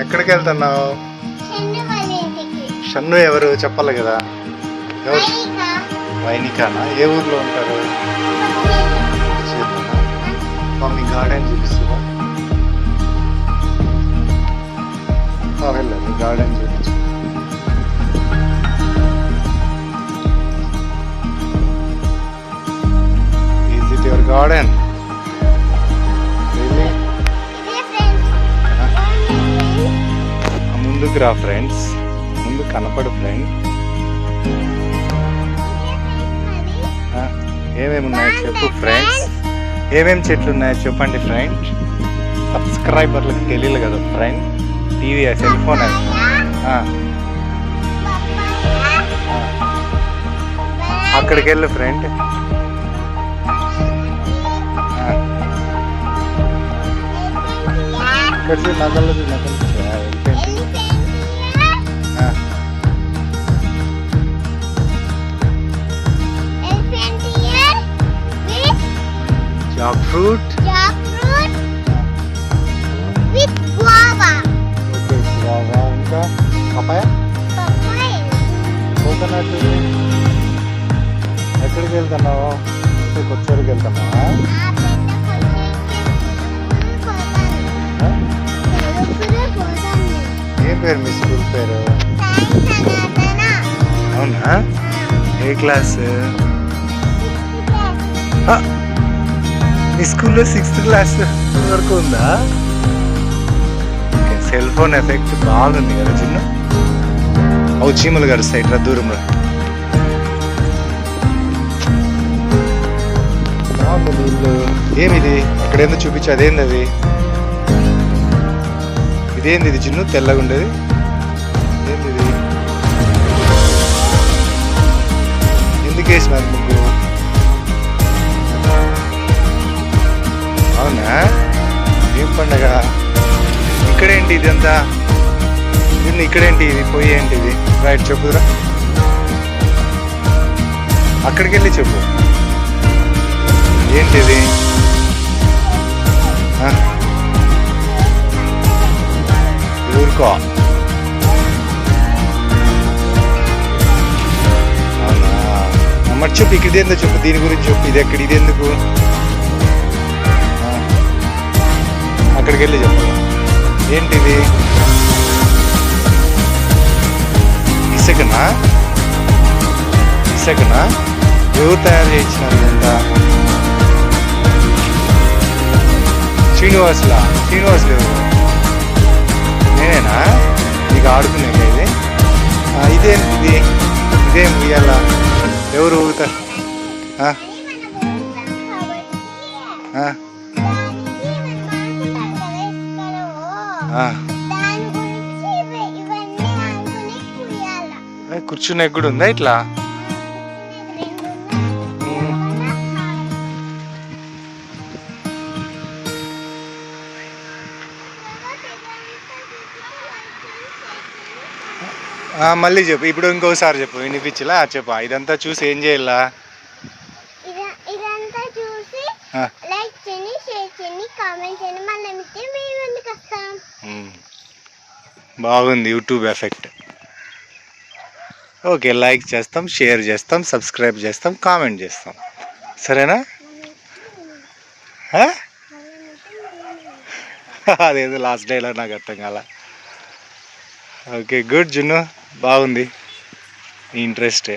ఎక్కడికి వెళ్తున్నావు? షన్ను ఎవరు చెప్పాలి కదా. ఎవరు? వైనికానా? ఏ ఊర్లో ఉంటారు? మీ గార్డెన్ చూపిస్తుందా? వెళ్ళండి, గార్డెన్ చూపించు. Is it your garden? ముందుకు రా ఫ్రెండ్స్, ముందు కనపడు ఫ్రెండ్. ఏమేమి ఉన్నాయో చెప్పు ఫ్రెండ్స్. ఏమేమి చెట్లు ఉన్నాయో చెప్పండి ఫ్రెండ్. సబ్స్క్రైబర్లకు తెలియదు కదా ఫ్రెండ్. టీవీ సెల్ ఫోన్ అక్కడికి వెళ్ళు ఫ్రెండ్. ఇక్కడ నగలు Jack fruit with guava. Okay, guava. ఇంకా పపాయ, కోకోనట్. ఎక్కడికి వెళ్తున్నావు? కొచ్చేరుకి వెళ్తున్నావా? ఏం పేరు మీ స్కూల్ పేరు? అవునా? ఏ క్లాస్? మీ స్కూల్లో 6th క్లాస్ వరకు ఉందా? సెల్ ఫోన్ ఎఫెక్ట్ బాగుంది కదా చిన్న. అవు చీమలు గడుస్తాయి ఇట్లా దూరంలో. బాగుంది నీళ్ళు. ఏమిది అక్కడ ఏందో చూపించు. అదేంది అది? ఇదేంది ఇది చిన్న తెల్లగా ఉండేది? ఏంది ఇది? ఎందుకు వేసినారు ముగ్గు? అవునా? ఏం పండగ? ఇక్కడేంటి ఇదంతా? ఇక్కడేంటి ఇది? పొయ్యి ఏంటి ఇది? రైట్, చెప్పురా. అక్కడికి వెళ్ళి చెప్పు. ఏంటిది? ఊరుకో. అవునా? మరి చెప్పు, ఇక్కడ ఇదేందో చెప్పు. దీని గురించి చెప్పు. ఇది ఎక్కడ? ఇది ఎందుకు? అక్కడికి వెళ్ళి చెప్పు. ఏంటిది? ఇసుకనా? ఇసుకనా? ఎవరు తయారు చేయించినారు ఇదంతా? శ్రీనివాసులు ఎవరు? నేనేనా? నీకు ఆడుకునే ఇది? ఇదేంటిది? ఇదేం ఉయ్యాల? ఎవరు ఊగుతారు? కూర్చునే కూడా ఉందా ఇట్లా? మళ్ళీ చెప్పు. ఇప్పుడు ఇంకోసారి చెప్పు. వినిపించలా? చెప్పు. ఇదంతా చూసి ఏం చేయాలా? ఇదంతా చూసి లైక్ చేయండి, షేర్ చేయండి, కామెంట్ చేయండి. మళ్ళీ మేము ఎందుకు వస్తాం? బాగుంది యూట్యూబ్ ఎఫెక్ట్. ఓకే, లైక్ చేస్తాం, షేర్ చేస్తాం, సబ్స్క్రైబ్ చేస్తాం, కామెంట్ చేస్తాం. సరేనా? అదేదో లాస్ట్ డైలాగ్ నాకు అర్థం కాల. ఓకే, గుడ్ జున్ను. బాగుంది నీ ఇంట్రెస్టే.